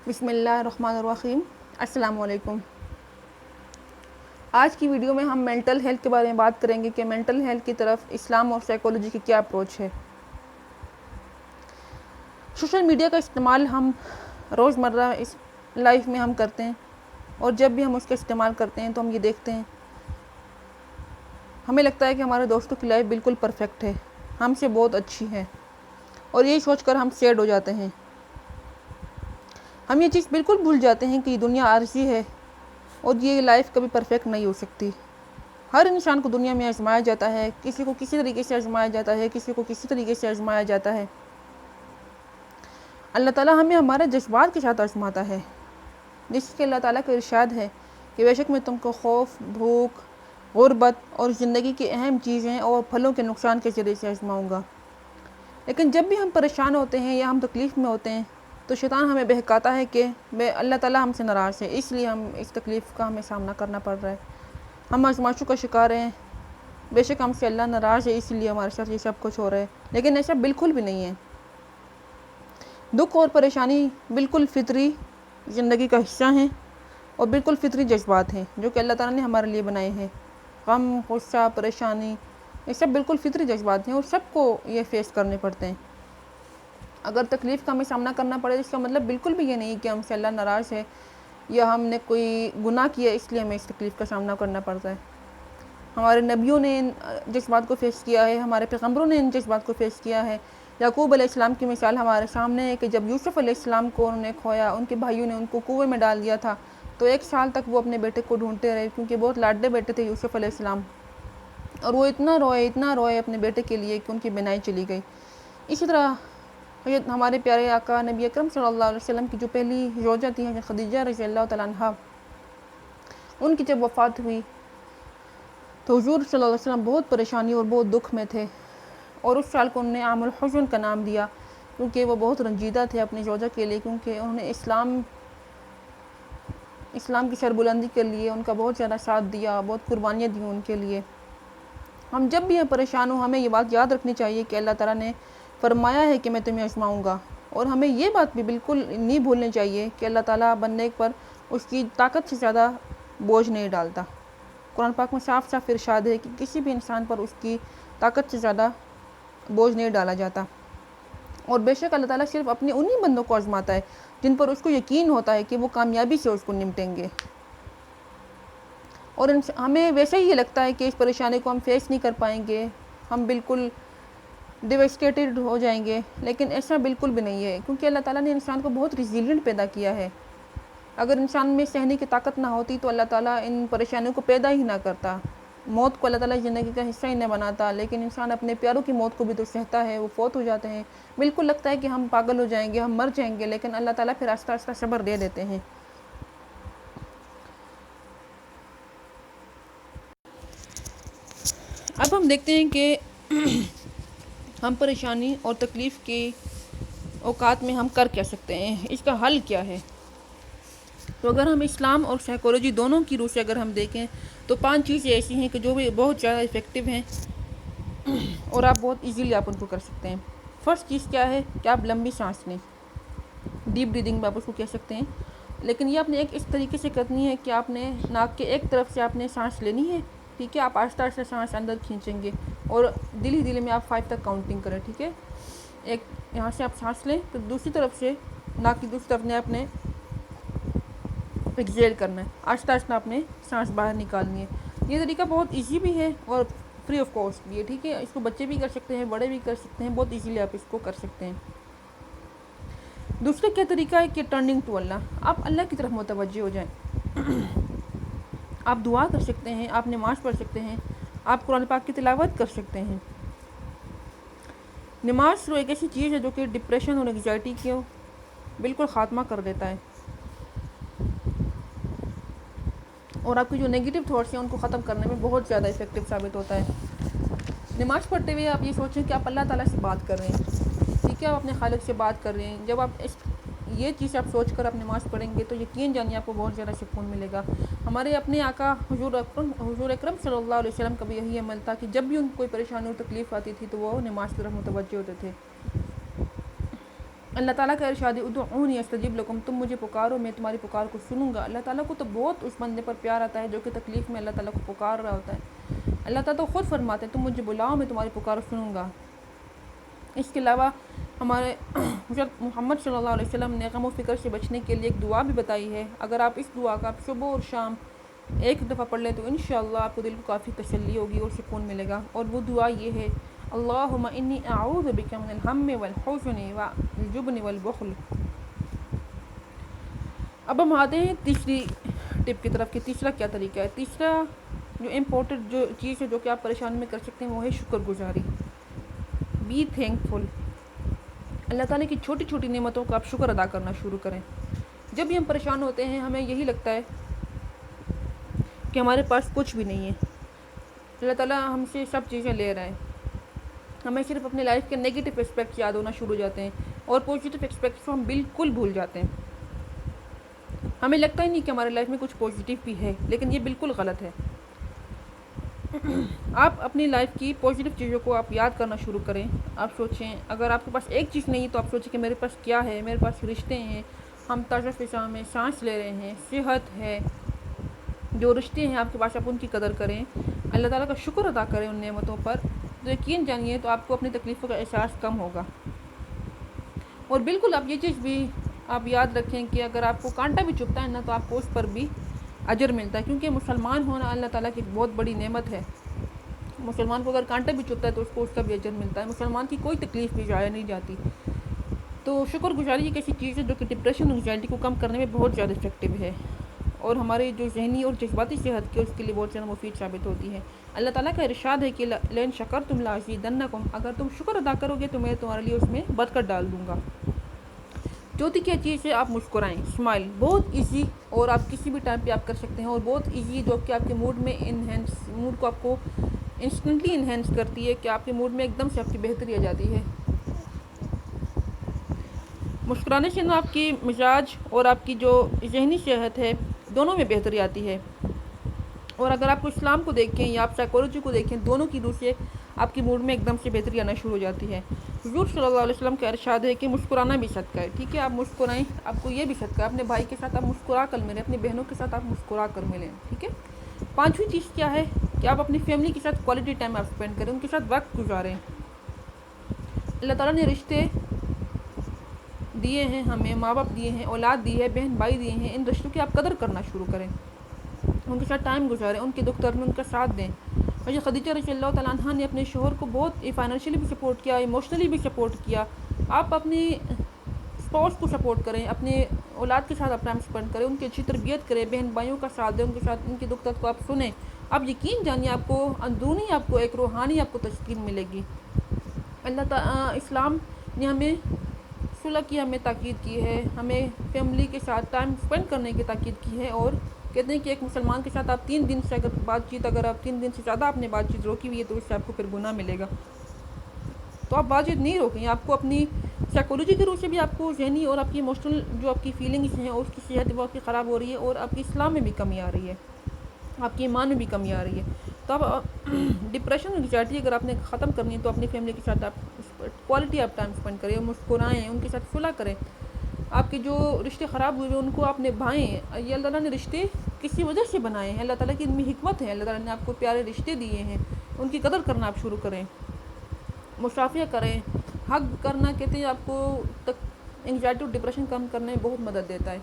بسم اللہ الرحمن الرحیم۔ السلام علیکم۔ آج کی ویڈیو میں ہم مینٹل ہیلتھ کے بارے میں بات کریں گے کہ مینٹل ہیلتھ کی طرف اسلام اور سائیکالوجی کی کیا اپروچ ہے۔ سوشل میڈیا کا استعمال ہم روزمرہ اس لائف میں ہم کرتے ہیں، اور جب بھی ہم اس کا استعمال کرتے ہیں تو ہم یہ دیکھتے ہیں، ہمیں لگتا ہے کہ ہمارے دوستوں کی لائف بالکل پرفیکٹ ہے، ہم سے بہت اچھی ہے، اور یہی سوچ کر ہم سیڈ ہو جاتے ہیں۔ ہم یہ چیز بالکل بھول جاتے ہیں کہ یہ دنیا عارضی ہے اور یہ لائف کبھی پرفیکٹ نہیں ہو سکتی۔ ہر انسان کو دنیا میں آزمایا جاتا ہے، کسی کو کسی طریقے سے آزمایا جاتا ہے، کسی کو کسی طریقے سے آزمایا جاتا ہے۔ اللہ تعالیٰ ہمیں ہمارے جذبات کے ساتھ آزماتا ہے، جس کے اللہ تعالیٰ کا ارشاد ہے کہ بے شک میں تم کو خوف، بھوک، غربت اور زندگی کی اہم چیزیں اور پھلوں کے نقصان کے ذریعے سے آزماؤں گا۔ لیکن جب بھی ہم پریشان ہوتے ہیں یا ہم تکلیف میں ہوتے ہیں تو شیطان ہمیں بہکاتا ہے کہ اللہ تعالیٰ ہم سے ناراض ہے، اس لیے ہم اس تکلیف کا ہمیں سامنا کرنا پڑ رہا ہے، ہم آزمائشوں کا شکار ہیں، بے شک ہم سے اللہ ناراض ہے اس لیے ہمارے ساتھ یہ سب کچھ ہو رہا ہے۔ لیکن ایسا بالکل بھی نہیں ہے۔ دکھ اور پریشانی بالکل فطری زندگی کا حصہ ہیں اور بالکل فطری جذبات ہیں جو کہ اللہ تعالیٰ نے ہمارے لیے بنائے ہیں۔ غم، غصہ، پریشانی، یہ سب بالکل فطری جذبات ہیں اور سب کو یہ فیس کرنے پڑتے ہیں۔ اگر تکلیف کا ہمیں سامنا کرنا پڑے تو اس کا مطلب بالکل بھی یہ نہیں کہ ہم سے اللہ ناراض ہے یا ہم نے کوئی گناہ کیا اس لیے ہمیں اس تکلیف کا سامنا کرنا پڑتا ہے۔ ہمارے نبیوں نے ان جذبات کو فیس کیا ہے، ہمارے پیغمبروں نے ان جذبات کو فیس کیا ہے۔ یعقوب علیہ السلام کی مثال ہمارے سامنے ہے کہ جب یوسف علیہ السلام کو انہوں نے کھویا، ان کے بھائیوں نے ان کو کنویں میں ڈال دیا تھا، تو 1 سال تک وہ اپنے بیٹے کو ڈھونڈتے رہے، کیونکہ بہت لاڈلے بیٹے تھے یوسف علیہ السلام، اور وہ اتنا روئے اپنے بیٹے کے لیے کہ ان کی بینائی چلی گئی۔ اسی طرح ہمارے پیارے آقا نبی اکرم صلی اللہ علیہ وسلم کی جو پہلی زوجہ تھی حضرت خدیجہ رضی اللہ تعالیٰ عنہا، ان کی جب وفات ہوئی تو حضور صلی اللہ علیہ وسلم بہت پریشانی اور بہت دکھ میں تھے، اور اس سال کو انہوں نے عام الحزن کا نام دیا، کیونکہ وہ بہت رنجیدہ تھے اپنی زوجہ کے لیے، کیونکہ انہوں نے اسلام کی سربلندی کے لیے ان کا بہت زیادہ ساتھ دیا، بہت قربانیاں دیں ان کے لیے۔ ہم جب بھی پریشان ہوں ہمیں یہ بات یاد رکھنی چاہیے کہ اللہ تعالیٰ نے فرمایا ہے کہ میں تمہیں آزماؤں گا، اور ہمیں یہ بات بھی بالکل نہیں بھولنی چاہیے کہ اللہ تعالیٰ بندے پر اس کی طاقت سے زیادہ بوجھ نہیں ڈالتا۔ قرآن پاک میں صاف صاف ارشاد ہے کہ کسی بھی انسان پر اس کی طاقت سے زیادہ بوجھ نہیں ڈالا جاتا، اور بے شک اللہ تعالیٰ صرف اپنے انہی بندوں کو آزماتا ہے جن پر اس کو یقین ہوتا ہے کہ وہ کامیابی سے اس کو نمٹیں گے۔ اور ہمیں ویسے ہی یہ لگتا ہے کہ اس پریشانی کو ہم فیس نہیں کر پائیں گے، ہم بالکل ڈیویسٹیٹڈ ہو جائیں گے، لیکن ایسا بالکل بھی نہیں ہے، کیونکہ اللہ تعالیٰ نے انسان کو بہت ریزیلینٹ پیدا کیا ہے۔ اگر انسان میں سہنے کی طاقت نہ ہوتی تو اللہ تعالیٰ ان پریشانیوں کو پیدا ہی نہ کرتا، موت کو اللہ تعالیٰ زندگی کا حصہ ہی نہ بناتا، لیکن انسان اپنے پیاروں کی موت کو بھی تو سہتا ہے، وہ فوت ہو جاتے ہیں، بالکل لگتا ہے کہ ہم پاگل ہو جائیں گے، ہم مر جائیں گے، لیکن اللہ تعالیٰ پھر آہستہ آہستہ صبر دے دیتے ہیں۔ اب ہم دیکھتے ہیں کہ ہم پریشانی اور تکلیف کے اوقات میں ہم کر کیا سکتے ہیں، اس کا حل کیا ہے۔ تو اگر ہم اسلام اور سائیکالوجی دونوں کی روح سے اگر ہم دیکھیں تو 5 چیزیں ایسی ہیں کہ جو بھی بہت زیادہ افیکٹو ہیں اور آپ بہت ایزیلی آپ ان کو کر سکتے ہیں۔ فرسٹ چیز کیا ہے کہ آپ لمبی سانس لیں، ڈیپ بریدنگ میں آپ اس کو کہہ سکتے ہیں، لیکن یہ آپ نے ایک اس طریقے سے کرنی ہے کہ آپ نے ناک کے ایک طرف سے آپ نے سانس لینی ہے، ٹھیک ہے، آپ آہستہ آہستہ سانس اندر کھینچیں گے اور دل ہی دل میں آپ 5 تک کاؤنٹنگ کریں، ٹھیک ہے۔ ایک یہاں سے آپ سانس لیں تو دوسری طرف سے ناک کی دوسری طرف نے آپ نے ایکزیل کرنا ہے، آہستہ آہستہ آپ نے سانس باہر نکالنی ہے۔ یہ طریقہ بہت ایزی بھی ہے اور فری آف کاسٹ بھی ہے، ٹھیک ہے، اس کو بچے بھی کر سکتے ہیں، بڑے بھی کر سکتے ہیں، بہت ایزیلی آپ اس کو کر سکتے ہیں۔ دوسرا کیا طریقہ ہے کہ ٹرننگ ٹو اللہ، آپ اللہ کی طرف متوجہ ہو جائیں، آپ دعا کر سکتے ہیں، آپ نماز پڑھ سکتے ہیں، آپ قرآن پاک کی تلاوت کر سکتے ہیں۔ نماز تو ایک ایسی چیز ہے جو کہ ڈپریشن اور انگزائٹی کو بالکل خاتمہ کر دیتا ہے، اور آپ کی جو نیگیٹو تھاٹس ہیں ان کو ختم کرنے میں بہت زیادہ افیکٹو ثابت ہوتا ہے۔ نماز پڑھتے ہوئے آپ یہ سوچیں کہ آپ اللہ تعالیٰ سے بات کر رہے ہیں، ٹھیک ہے، آپ اپنے خالق سے بات کر رہے ہیں۔ جب آپ یہ چیز آپ سوچ کر آپ نماز پڑھیں گے تو یقین جانیے آپ کو بہت زیادہ سکون ملے گا۔ ہمارے اپنے آقا حضور اکرم صلی اللہ علیہ وسلم کا بھی یہی عمل تھا کہ جب بھی ان کو کوئی پریشانی اور تکلیف آتی تھی تو وہ نماز کی طرف متوجہ ہوتے تھے۔ اللہ تعالیٰ کا ارشاد ہے ادعونی استجب لکم، تم مجھے پکارو میں تمہاری پکار کو سنوں گا۔ اللہ تعالیٰ کو تو بہت اس بندے پر پیار آتا ہے جو کہ تکلیف میں اللہ تعالیٰ کو پکار رہا ہوتا ہے۔ اللہ تعالیٰ تو خود فرماتے ہیں تم مجھے بلاؤ میں تمہاری پکار سنوں گا۔ اس کے علاوہ ہمارے حضرت محمد صلی اللہ علیہ وسلم نے غم و فکر سے بچنے کے لیے ایک دعا بھی بتائی ہے۔ اگر آپ اس دعا کا آپ صبح اور شام ایک دفعہ پڑھ لیں تو انشاءاللہ آپ کو دل کو کافی تسلی ہوگی اور سکون ملے گا، اور وہ دعا یہ ہے اللہم انی اعوذ بک من الہم والحزن والجبن والبخل۔ اب ہم آتے ہیں تیسری ٹپ کی طرف کہ تیسرا کیا طریقہ ہے۔ تیسرا جو امپورٹنٹ جو چیز ہے جو کہ آپ پریشانی میں کر سکتے ہیں وہ ہے شکر گزاری۔ Be thankful. اللہ تعالیٰ کی چھوٹی چھوٹی نعمتوں کا آپ شکر ادا کرنا شروع کریں۔ جب بھی ہم پریشان ہوتے ہیں ہمیں یہی لگتا ہے کہ ہمارے پاس کچھ بھی نہیں ہے، اللہ تعالیٰ ہم سے سب چیزیں لے رہا ہے، ہمیں صرف اپنے لائف کے نیگیٹو اسپیکٹس یاد ہونا شروع ہو جاتے ہیں اور پازیٹیو اسپیکٹس کو ہم بالکل بھول جاتے ہیں۔ ہمیں لگتا ہی نہیں کہ ہمارے لائف میں کچھ پازیٹیو بھی ہے، لیکن یہ بالکل غلط ہے۔ آپ اپنی لائف کی پازیٹیو چیزوں کو آپ یاد کرنا شروع کریں۔ آپ سوچیں اگر آپ کے پاس ایک چیز نہیں تو آپ سوچیں کہ میرے پاس کیا ہے۔ میرے پاس رشتے ہیں، ہم تازہ فضا میں سانس لے رہے ہیں، صحت ہے، جو رشتے ہیں آپ کے پاس آپ ان کی قدر کریں، اللہ تعالیٰ کا شکر ادا کریں ان نعمتوں پر، تو یقین جانیے تو آپ کو اپنی تکلیفوں کا احساس کم ہوگا۔ اور بالکل آپ یہ چیز بھی آپ یاد رکھیں کہ اگر آپ کو کانٹا بھی چبھتا ہے نا تو آپ کو اس پر بھی اجر ملتا ہے، کیونکہ مسلمان ہونا اللہ تعالیٰ کی بہت بڑی نعمت ہے۔ مسلمان کو اگر کانٹا بھی چبھتا ہے تو اس کو اس کا بھی اجر ملتا ہے۔ مسلمان کی کوئی تکلیف بھی ضائع نہیں جاتی۔ تو شکر گزاری ایک ایسی چیز ہے جو کہ ڈپریشن اور انگزائٹی کو کم کرنے میں بہت زیادہ افیکٹو ہے، اور ہماری جو ذہنی اور جذباتی صحت کی اس کے لیے بہت زیادہ مفید ثابت ہوتی ہے۔ اللہ تعالیٰ کا ارشاد ہے کہ لئن شکرتم لازیدنکم، اگر تم شکر ادا کرو گے تو میں تمہارے لیے اس میں برکت ڈال دوں گا۔ چوتھی کیا چیز ہے، آپ مسکرائیں، اسمائل۔ بہت ایزی اور آپ کسی بھی ٹائم پہ آپ کر سکتے ہیں، اور بہت ایزی جو کہ آپ کے موڈ میں موڈ کو آپ کو انسٹنٹلی انہینس کرتی ہے کہ آپ کے موڈ میں ایک دم سے آپ کی بہتری آ جاتی ہے۔ مسکرانے سے نا آپ کی مزاج اور آپ کی جو ذہنی صحت ہے دونوں میں بہتری آتی ہے۔ اور اگر آپ کو اسلام کو دیکھیں یا آپ سائیکالوجی کو دیکھیں، دونوں کی روح سے آپ کی موڈ میں ایک دم سے بہتری آنا شروع ہو جاتی ہے۔ حضور صلی اللہ علیہ وسلم کا ارشاد ہے کہ مسکرانا بھی صدقہ ہے، ٹھیک ہے؟ آپ مسکرائیں، آپ کو یہ بھی صدقہ ہے، اپنے بھائی کے ساتھ آپ مسکرا کر ملیں، اپنی بہنوں کے ساتھ آپ مسکرا کر ملیں، ٹھیک ہے؟ پانچویں چیز کیا ہے کہ آپ اپنی فیملی کے ساتھ کوالٹی ٹائم آپ اسپینڈ کریں، ان کے ساتھ وقت گزاریں۔ اللہ تعالیٰ نے رشتے دیے ہیں، ہمیں ماں باپ دیے ہیں، اولاد دی ہے، بہن بھائی دیے ہیں، ان رشتوں کی آپ قدر کرنا شروع کریں، ان کے ساتھ ٹائم گزاریں، ان کے دکھ درد میں ان کا ساتھ دیں۔ حضرت خدیجہ رضی اللہ تعالیٰ عنہ نے اپنے شوہر کو بہت فائنینشلی بھی سپورٹ کیا، ایموشنلی بھی سپورٹ کیا۔ آپ اپنی اسپاؤس کو سپورٹ کریں، اپنے اولاد کے ساتھ آپ ٹائم اسپینڈ کریں، ان کی اچھی تربیت کریں، بہن بھائیوں کا ساتھ دیں، ان کے ساتھ ان کے دکھ درد کو آپ سنیں۔ آپ یقین جانیے آپ کو اندرونی آپ کو ایک روحانی آپ کو تسکین ملے گی۔ اسلام نے ہمیں صلح کی ہمیں تاکید کی ہے، ہمیں فیملی کے ساتھ ٹائم اسپینڈ کرنے کی تاکید کی ہے، اور کہتے ہیں کہ ایک مسلمان کے ساتھ آپ 3 دن سے اگر آپ 3 دن سے زیادہ آپ نے بات چیت روکی ہوئی ہے تو اس سے آپ کو پھر گناہ ملے گا۔ تو آپ بات چیت نہیں روکیں، آپ کو اپنی سائیکالوجی کے روح سے بھی آپ کو ذہنی اور آپ کی ایموشنل جو آپ کی فیلنگس ہیں اور اس کی صحت وہ آپ کی خراب ہو رہی ہے، اور آپ کی اسلام میں بھی کمی آ رہی ہے، آپ کی ایمان میں بھی کمی آ رہی ہے۔ تو آپ ڈپریشن اور انگزائٹی اگر آپ نے ختم کرنی ہے تو اپنی فیملی کے ساتھ آپ کوالٹی آپ ٹائم اسپینڈ کریں، مسکرائیں، ان کے ساتھ صلح کریں، آپ کے جو رشتے خراب ہوئے ہیں ان کو آپ نبھائیں۔ یہ اللہ تعالیٰ نے رشتے کسی وجہ سے بنائے ہیں، اللہ تعالیٰ کی ان میں حکمت ہے، اللہ تعالیٰ نے آپ کو پیارے رشتے دیے ہیں، ان کی قدر کرنا آپ شروع کریں، مشافیہ کریں، حق کرنا کہتے ہیں آپ کو انگزائٹی اور ڈپریشن کم کرنے میں بہت مدد دیتا ہے۔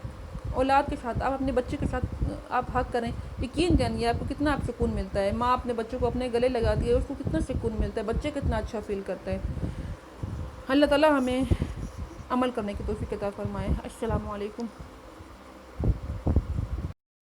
اولاد کے ساتھ آپ اپنے بچے کے ساتھ آپ حق کریں، یقین جانیے آپ کو کتنا آپ سکون ملتا ہے۔ ماں اپنے بچوں کو اپنے گلے لگاتی ہے، اس کو کتنا سکون ملتا ہے، بچے کتنا اچھا فیل کرتا ہے۔ اللہ تعالیٰ ہمیں عمل کرنے کی توفیق عطا فرمائے۔ السلام علیکم۔